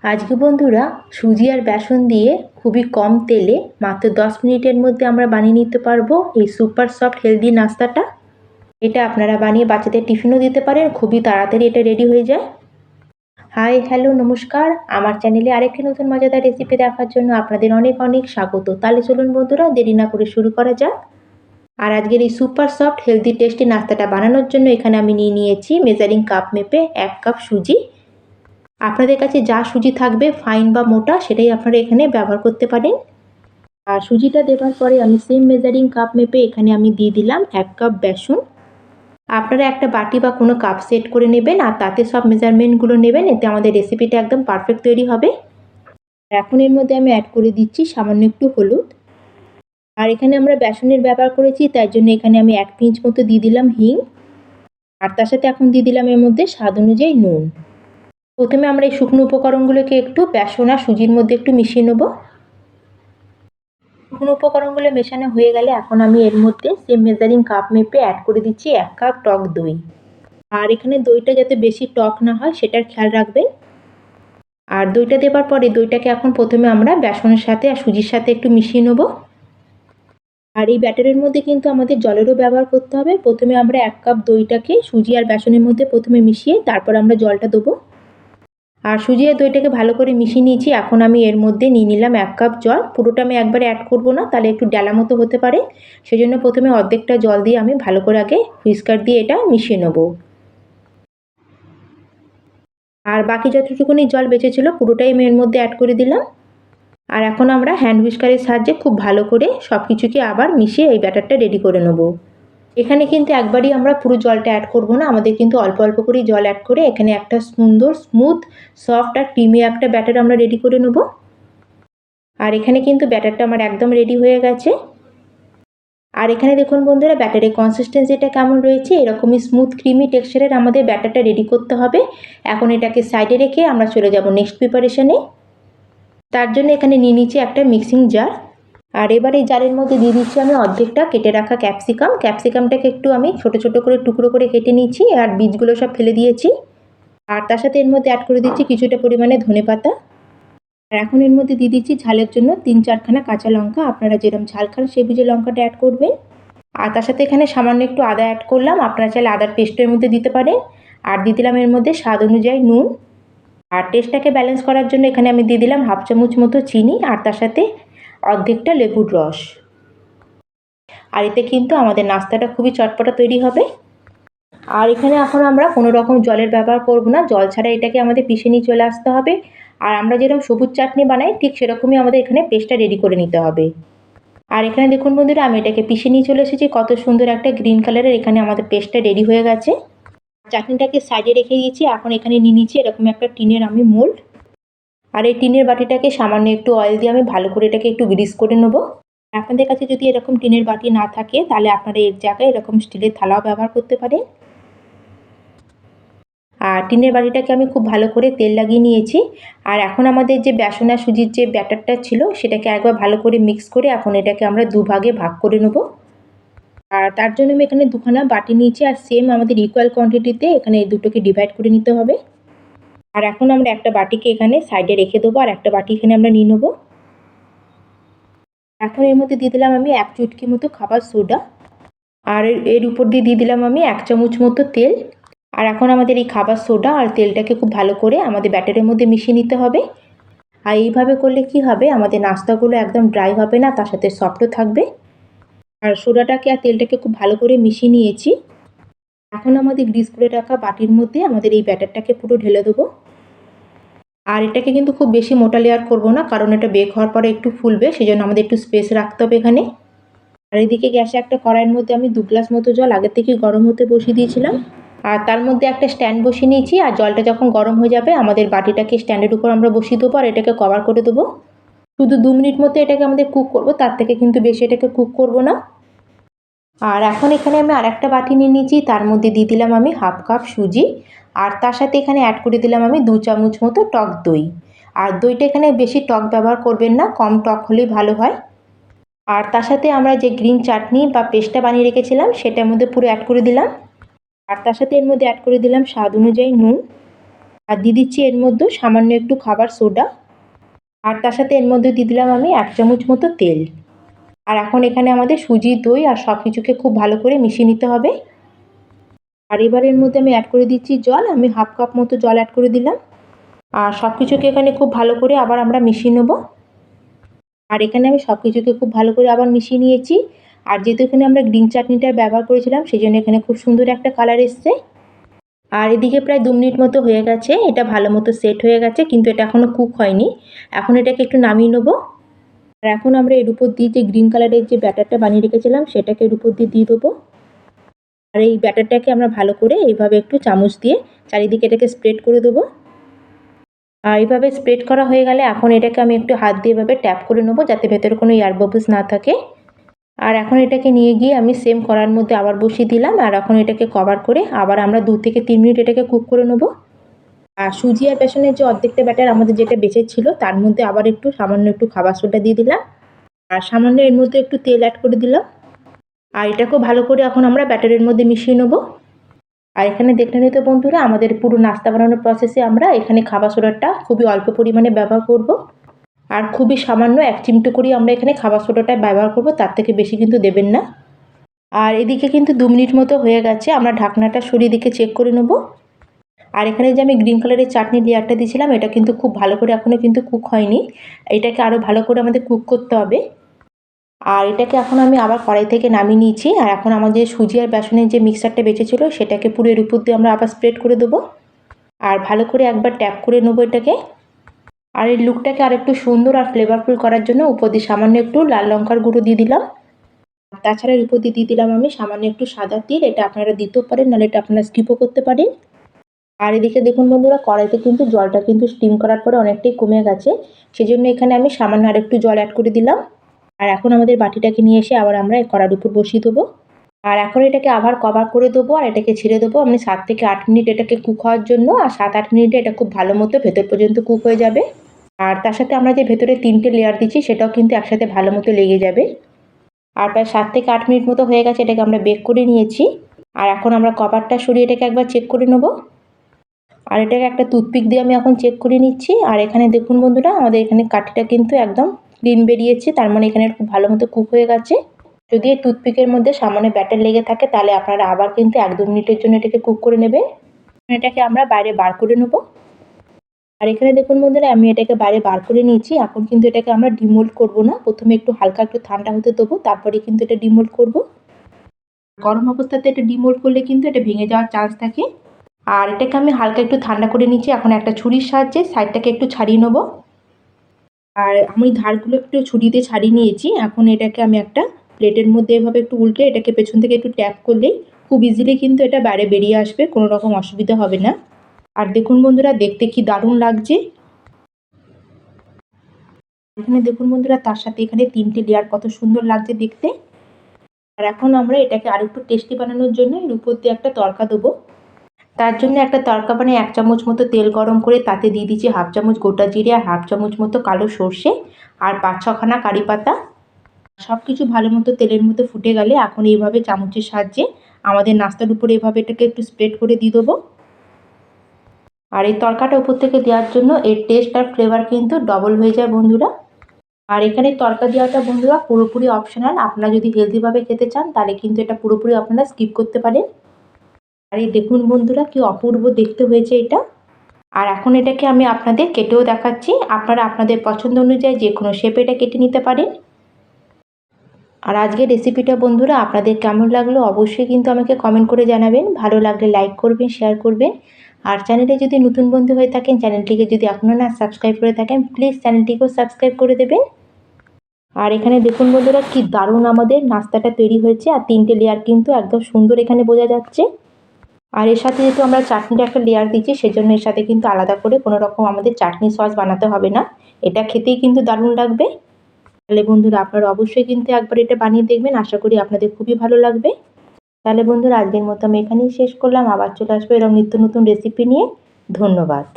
আজকে বন্ধুরা সুজি আর বেসন দিয়ে খুবই কম তেলে মাত্র 10 মিনিটের মধ্যে আমরা বানিয়ে নিতে পারবো এই সুপার সফট হেলদি নাস্তাটা। এটা আপনারা বানিয়ে বাচ্চাদের টিফিনও দিতে পারেন, খুবই তাড়াতাড়ি এটা রেডি হয়ে যায়। হাই হ্যালো নমস্কার, আমার চ্যানেলে আরেকটি নতুন মজাদার রেসিপি দেখার জন্য আপনাদের অনেক অনেক স্বাগত। তাহলে চলুন বন্ধুরা, দেরি না করে শুরু করা যাক। আর আজকের এই সুপার সফট হেলদি টেস্টি নাস্তাটা বানানোর জন্য এখানে আমি নিয়ে নিয়েছি মেজারিং কাপ মেপে 1 কাপ সুজি। আপনাদের কাছে যা সুজি থাকবে ফাইন বা মোটা সেটাই আপনারা এখানে ব্যবহার করতে পারেন। আর সুজিটা দেওয়ার পরে আমি সেম মেজারিং কাপ মেপে এখানে আমি দিয়ে দিলাম 1 কাপ বেসন। আপনারা একটা বাটি বা কোনো কাপ সেট করে নেবেন আর তাতে সব মেজারমেন্টগুলো নেবেন, এতে আমাদের রেসিপিটা একদম পারফেক্ট তৈরি হবে। এখন এর মধ্যে আমি অ্যাড করে দিচ্ছি সামান্য একটু হলুদ। আর এখানে আমরা বেসনের ব্যবহার করেছি, তাই জন্য এখানে আমি 1 পিঞ্চ মতো দিয়ে দিলাম হিং। আর তার সাথে এখন দিয়ে দিলাম এর মধ্যে স্বাদ অনুযায়ী নুন। প্রথমে আমরা এই শুকনো উপকরণগুলোকে একটু বেসন আর সুজির মধ্যে একটু মিশিয়ে নেব। শুকনো উপকরণগুলো মেশানো হয়ে গেলে এখন আমি এর মধ্যে সেম মেজারিং কাপ মেপে অ্যাড করে দিচ্ছি 1 কাপ টক দই। আর এখানে দইটা যাতে বেশি টক না হয় সেটার খেয়াল রাখবেন। আর দইটা দেওয়ার পরে দইটাকে এখন প্রথমে আমরা বেসনের সাথে আর সুজির সাথে একটু মিশিয়ে নেব। আর এই ব্যাটারের মধ্যে কিন্তু আমাদের জলেরও ব্যবহার করতে হবে। প্রথমে আমরা 1 কাপ দইটাকে সুজি আর বেসনের মধ্যে প্রথমে মিশিয়ে তারপর আমরা জলটা দেবো। আর সুজি আর দইটাকে ভালো করে মিশিয়ে নিয়েছি। এখন আমি এর মধ্যে নিয়ে নিলাম 1 কাপ জল। পুরোটা আমি একবারে অ্যাড করব না, তাহলে একটু ডালা মতো হতে পারে। সেজন্য প্রথমে অর্ধেকটা জল দিয়ে আমি ভালো করে আগে হুইস্কার দিয়ে এটা মিশিয়ে নেব। আর বাকি যতটুকুনি জল বেঁচেছিল পুরোটাই আমি এর মধ্যে অ্যাড করে দিলাম। আর এখন আমরা হ্যান্ড হুইস্কারের সাহায্যে খুব ভালো করে সব কিছুকে আবার মিশিয়ে এই ব্যাটারটা রেডি করে নেব। এখানে কিন্তু একবারই আমরা পুরো জলটা অ্যাড করব না, আমাদের কিন্তু অল্প অল্প করেই জল অ্যাড করে এখানে একটা সুন্দর স্মুথ সফট আর ক্রিমি একটা ব্যাটার আমরা রেডি করে নেব। আর এখানে কিন্তু ব্যাটারটা আমার একদম রেডি হয়ে গেছে। আর এখানে দেখুন বন্ধুরা, ব্যাটারের কনসিস্টেন্সিটা কেমন রয়েছে, এরকমই স্মুথ ক্রিমি টেক্সচারের আমাদের ব্যাটারটা রেডি করতে হবে। এখন এটাকে সাইডে রেখে আমরা চলে যাব নেক্সট প্রিপারেশনে। তার জন্য এখানে নিয়ে নিচ্ছি একটা মিক্সিং জার। আর এবার এই জারের মধ্যে দিয়ে দিচ্ছি আমি অর্ধেকটা কেটে রাখা ক্যাপসিকামটাকে একটু আমি ছোট ছোট করে টুকরো করে কেটে নিচ্ছি আর বীজগুলো সব ফেলে দিয়েছি। আর তার সাথে এর মধ্যে অ্যাড করে দিচ্ছি কিছুটা পরিমাণে ধনেপাতা। আর এখন এর মধ্যে দিয়ে দিচ্ছি ঝালের জন্য 3-4খানা কাঁচা লঙ্কা। আপনারা যেরকম ঝাল খান সেই বুঝে লঙ্কাটা অ্যাড করবেন। আর তার সাথে এখানে সামান্য একটু আদা অ্যাড করলাম, আপনারা চাইলে আদার পেস্টের মধ্যে দিতে পারেন। আর দিয়ে দিলাম এর মধ্যে স্বাদ অনুযায়ী নুন। আর টেস্টটাকে ব্যালেন্স করার জন্য এখানে আমি দিয়ে দিলাম 1/2 চামচ মতো চিনি আর তার সাথে অর্ধেকটা লেবুর রস। আর এতে কিন্তু আমাদের নাস্তাটা খুবই চটপটা তৈরি হবে। আর এখানে এখন আমরা কোনো রকম জলের ব্যবহার করব না, জল ছাড়া এটাকে আমাদের পিষে নিয়ে চলে আসতে হবে। আর আমরা যেরকম সবুজ চাটনি বানাই ঠিক সেরকমই আমাদের এখানে পেস্টটা রেডি করে নিতে হবে। আর এখানে দেখুন বন্ধুরা, আমি এটাকে পিষে নিয়ে চলে এসেছি, কত সুন্দর একটা গ্রিন কালারের এখানে আমাদের পেস্টটা রেডি হয়ে গেছে। চাটনিটাকে সাইডে রেখে দিয়েছি। এখন এখানে নিয়ে নিচ্ছি এরকম একটা টিনের আমি মোল্ড। আর এই টিনের বাটিটাকে সামান্য একটু অয়েল দিয়ে আমি ভালো করে এটাকে একটু গ্রিস করে নেবো। আপনাদের কাছে যদি এরকম টিনের বাটি না থাকে তাহলে আপনারা এর জায়গায় এরকম স্টিলের থালাও ব্যবহার করতে পারেন। আর টিনের বাটিটাকে আমি খুব ভালো করে তেল লাগিয়ে নিয়েছি। আর এখন আমাদের যে বেসন আর সুজির যে ব্যাটারটা ছিল সেটাকে একবার ভালো করে মিক্স করে এখন এটাকে আমরা দুভাগে ভাগ করে নেব। আর তার জন্য আমি এখানে 2খানা বাটি নিয়েছি আর সেম আমাদের ইকুয়াল কোয়ান্টিটিতে এখানে এই দুটোকে ডিভাইড করে নিতে হবে। আর এখন আমরা একটা বাটিকে এখানে সাইডে রেখে দেবো আর একটা বাটি এখানে আমরা নিয়ে নেবো। এখন এর মধ্যে দিয়ে দিলাম আমি 1 চুটকি মতো খাবার সোডা। আর এর উপর দিয়ে দিয়ে দিলাম আমি 1 চামচ মতো তেল। আর এখন আমাদের এই খাবার সোডা আর তেলটাকে খুব ভালো করে আমাদের ব্যাটারের মধ্যে মিশিয়ে নিতে হবে। আর এইভাবে করলে কি হবে, আমাদের নাস্তাগুলো একদম ড্রাই হবে না, তার সাথে সফটও থাকবে। আর সোডাটাকে আর তেলটাকে খুব ভালো করে মিশিয়ে নিয়েছি। এখন আমাদের গ্রিস করে রাখা বাটির মধ্যে আমাদের এই ব্যাটারটাকে পুরো ঢেলে দেবো। আর এটাকে কিন্তু খুব বেশি মোটা লেয়ার করব না, কারণ এটা বেক হওয়ার পরে একটু ফুলবে, সেজন্য আমাদের একটু স্পেস রাখতে হবে এখানে। আর এদিকে গ্যাসে একটা কড়াইয়ের মধ্যে আমি 2 গ্লাস মতো জল আগে থেকে গরম হতে বসিয়ে দিয়েছিলাম। আর তার মধ্যে একটা স্ট্যান্ড বসিয়ে নিয়েছি। আর জলটা যখন গরম হয়ে যাবে আমাদের বাটিটাকে স্ট্যান্ডের উপর আমরা বসিয়ে দেবো আর এটাকে কভার করে দেবো। শুধু 2 মিনিট মতো এটাকে আমাদের কুক করব, তার থেকে কিন্তু বেশি এটাকে কুক করব না। আর এখন এখানে আমি আরেকটা বাটি নিয়ে নিয়েছি, তার মধ্যে দিয়ে দিলাম আমি 1/2 কাপ সুজি। আর তার সাথে এখানে অ্যাড করে দিলাম আমি 2 চামচ মতো টক দই। আর দইটা এখানে বেশি টক ব্যবহার করবেন না, কম টক হলেই ভালো হয়। আর তার সাথে আমরা যে গ্রিন চাটনি বা পেস্টটা বানিয়ে রেখেছিলাম সেটার মধ্যে পুরো অ্যাড করে দিলাম। আর তার সাথে এর মধ্যে অ্যাড করে দিলাম স্বাদ অনুযায়ী নুন। আর দিয়ে দিচ্ছি এর মধ্যে সামান্য একটু খাবার সোডা, আর তার সাথে এর মধ্যে দিয়ে দিলাম আমি 1 চামচ মতো তেল। আর এখন এখানে আমাদের সুজি, দই আর সব কিছুকে খুব ভালো করে মিশিয়ে নিতে হবে। আর এবার এর মধ্যে আমি অ্যাড করে দিচ্ছি জল, আমি 1/2 কাপ মতো জল অ্যাড করে দিলাম। আর সব কিছুকে এখানে খুব ভালো করে আবার আমরা মিশিয়ে নেব। আর এখানে আমি সব কিছুকে খুব ভালো করে আবার মিশিয়ে নিয়েছি। আর যেহেতু এখানে আমরা গ্রিন চাটনিটা ব্যবহার করেছিলাম, সেই জন্য এখানে খুব সুন্দর একটা কালার এসছে। আর এদিকে প্রায় 2 মিনিট মতো হয়ে গেছে, এটা ভালো মতো সেট হয়ে গেছে, কিন্তু এটা এখনও কুক হয়নি। এখন এটাকে একটু নামিয়ে নেব। আর এখন আমরা এর উপর দিয়ে যে গ্রিন কালারের যে ব্যাটারটা বানিয়ে রেখেছিলাম সেটাকে এর উপর দিয়ে দেবো। আর এই ব্যাটারটাকে আমরা ভালো করে এইভাবে একটু চামচ দিয়ে চারিদিকে এটাকে স্প্রেড করে দেবো। আর এইভাবে স্প্রেড করা হয়ে গেলে এখন এটাকে আমি একটু হাত দিয়ে এভাবে ট্যাপ করে নেবো, যাতে ভেতরে কোনো এয়ার বাবলস না থাকে। আর এখন এটাকে নিয়ে গিয়ে আমি সেম কড়ার মধ্যে আবার বসিয়ে দিলাম। আর এখন এটাকে কভার করে আবার আমরা 2 থেকে 3 মিনিট এটাকে কুক করে নেবো। আর সুজি আর বেসনের যে অর্ধেকটা ব্যাটার আমাদের যেটা বেঁচে ছিল, তার মধ্যে আবার একটু সামান্য একটু খাবার সোডা দিয়ে দিলাম। আর সামান্য এর মধ্যে একটু তেল অ্যাড করে দিলাম। আর এটাকেও ভালো করে এখন আমরা ব্যাটারের মধ্যে মিশিয়ে নেবো। আর এখানে দেখে নিতে বন্ধুরা, আমাদের পুরো নাস্তা বানানোর প্রসেসে আমরা এখানে খাবার সোডাটা খুবই অল্প পরিমাণে ব্যবহার করব। আর খুবই সামান্য 1 চিমটে করে আমরা এখানে খাবার সোডাটা ব্যবহার করব, তার থেকে বেশি কিন্তু দেবেন না। আর এদিকে কিন্তু 2 মিনিট মতো হয়ে গেছে, আমরা ঢাকনাটা সরিয়ে দিকে চেক করে নেব। আর এখানে যে আমি গ্রিন কালারের চাটনি লেয়ারটা দিয়েছিলাম, এটা কিন্তু খুব ভালো করে এখনও কিন্তু কুক হয়নি। এটাকে আরও ভালো করে আমাদের কুক করতে হবে। আর এটাকে এখন আমি আবার কড়াই থেকে নামিয়ে নিয়েছি। আর এখন আমাদের সুজি আর বেসনের যে মিক্সচারটা বেঁচেছিল সেটাকে পুরো এর উপর দিয়ে আমরা আবার স্প্রেড করে দেবো। আর ভালো করে একবার ট্যাপ করে নেবো এটাকে। আর এই লুকটাকে আর একটু সুন্দর আর ফ্লেভারফুল করার জন্য উপর দিয়ে সামান্য একটু লাল লঙ্কার গুঁড়ো দিয়ে দিলাম। তাছাড়া এর উপর দিয়ে দিলাম আমি সামান্য একটু সাদা তিল, এটা আপনারা দিতেও পারেন, নাহলে এটা আপনারা স্কিপও করতে পারেন। আর এদিকে দেখুন বন্ধুরা, কড়াইতে কিন্তু জলটা কিন্তু স্টিম করার পরে অনেকটাই কমে গেছে, সেজন্য এখানে আমি সামান্য আরেকটু জল অ্যাড করে দিলাম। আর এখন আমাদের বাটিটাকে নিয়ে এসে আবার আমরা কড়ার উপর বসিয়ে দেবো। আর এখন এটাকে আবার কভার করে দেবো আর এটাকে ছেড়ে দেবো আমি 7 থেকে 8 মিনিট এটাকে কুক হওয়ার জন্য। আর 7-8 মিনিটে এটা খুব ভালো মতো ভেতর পর্যন্ত কুক হয়ে যাবে। আর তার সাথে আমরা যে ভেতরে 3টে লেয়ার দিচ্ছি সেটাও কিন্তু একসাথে ভালো মতো লেগে যাবে। আর প্রায় 7 থেকে 8 মিনিট মতো হয়ে গেছে, এটাকে আমরা বেক করে নিয়েছি। আর এখন আমরা কভারটা সরিয়ে এটাকে একবার চেক করে নেবো। আর এটাকে একটা টুথপিক দিয়ে আমি এখন চেক করে নিচ্ছি। আর এখানে দেখুন বন্ধুরা, আমাদের এখানে কাঠিটা কিন্তু একদম ক্লিন বেরিয়েছে, তার মানে এখানে খুব ভালো মতো কুক হয়ে গেছে। যদি এই টুথপিকের মধ্যে সামান্য ব্যাটার লেগে থাকে, তাহলে আপনারা আবার কিন্তু 1-2 মিনিটের জন্য এটাকে কুক করে নেবেন। এটাকে আমরা বাইরে বার করে নেবো। আর এখানে দেখুন বন্ধুরা, আমি এটাকে বাইরে বার করে নিয়েছি। এখন কিন্তু এটাকে আমরা ডিমোল্ড করব না, প্রথমে একটু হালকা একটু ঠান্ডা হতে দেবো, তারপরে কিন্তু এটা ডিমোল্ড করব। গরম অবস্থাতে এটা ডিমোল্ড করলে কিন্তু এটা ভেঙে যাওয়ার চান্স থাকে। আর এটাকে আমি হালকা একটু ঠান্ডা করে নিচ্ছি। এখন একটা ছুরির সাহায্যে সাইডটাকে একটু ছাড়িয়ে নেবো। আর আমি ধারগুলো একটু ছুরি দিয়ে ছাড়িয়ে নিয়েছি। এখন এটাকে আমি একটা প্লেটের মধ্যে এভাবে একটু উল্টে এটাকে পেছন থেকে একটু ট্যাপ করলেই খুব ইজিলি কিন্তু এটা বাইরে বেরিয়ে আসবে, কোনো রকম অসুবিধা হবে না। আর দেখুন বন্ধুরা, দেখতে কি দারুণ লাগছে। এখানে দেখুন বন্ধুরা, তার সাথে এখানে 3টে লেয়ার কত সুন্দর লাগছে দেখতে। আর এখন আমরা এটাকে আরেকটু টেস্টি বানানোর জন্য এর উপর দিয়ে একটা তড়কা দেবো। তার জন্য একটা তড়কা বানিয়ে 1 চামচ মতো তেল গরম করে তাতে দিয়ে দিচ্ছি 1/2 চামচ গোটা জিরে আর 1/2 চামচ মতো কালো সর্ষে আর 5-6 খানা কারি পাতা। সব কিছু ভালো মতো তেলের মধ্যে ফুটে গেলে এখন এইভাবে চামচের সাহায্যে আমাদের নাস্তার উপরে এভাবে এটাকে একটু স্প্রেড করে দিয়ে দেবো। আর এই তড়কাটা উপর থেকে দেওয়ার জন্য এর টেস্ট আর ফ্লেভার কিন্তু ডবল হয়ে যায় বন্ধুরা। আর এখানে তড়কা দেওয়াটা বন্ধুরা পুরোপুরি অপশনাল, আপনারা যদি হেলদিভাবে খেতে চান তাহলে কিন্তু এটা পুরোপুরি আপনারা স্কিপ করতে পারেন। আর এই দেখুন বন্ধুরা, কি অপূর্ব দেখতে হয়েছে এটা। আর এখন এটাকে আমি আপনাদের কেটেও দেখাচ্ছি, আপনারা আপনাদের পছন্দ অনুযায়ী যে কোনো শেপে এটা কেটে নিতে পারেন। আর আজকের রেসিপিটা বন্ধুরা আপনাদের কেমন লাগলো অবশ্যই কিন্তু আমাকে কমেন্ট করে জানাবেন। ভালো লাগলে লাইক করবেন, শেয়ার করবেন। আর চ্যানেলে যদি নতুন বন্ধু হয়ে থাকেন, চ্যানেলটিকে যদি এখনও না সাবস্ক্রাইব করে থাকেন, প্লিজ চ্যানেলটিকেও সাবস্ক্রাইব করে দেবেন। আর এখানে দেখুন বন্ধুরা, কি দারুণ আমাদের নাস্তাটা তৈরি হয়েছে। আর 3টে লেয়ার কিন্তু একদম সুন্দর এখানে বোঝা যাচ্ছে। আর এর সাথে যেহেতু আমরা চাটনিটা একটা লেয়ার দিচ্ছি, সেজন্য এর সাথে কিন্তু আলাদা করে কোনো রকম আমাদের চাটনি সস বানাতে হবে না। এটা খেতেই কিন্তু দারুণ লাগবে। তাহলে বন্ধুরা আপনারা অবশ্যই কিন্তু একবার এটা বানিয়ে দেখবেন, আশা করি আপনাদের খুবই ভালো লাগবে। তাহলে বন্ধুরা আজকের মতো আমি এখানেই শেষ করলাম, আবার চলে আসবো এরকম নিত্য নতুন রেসিপি নিয়ে। ধন্যবাদ।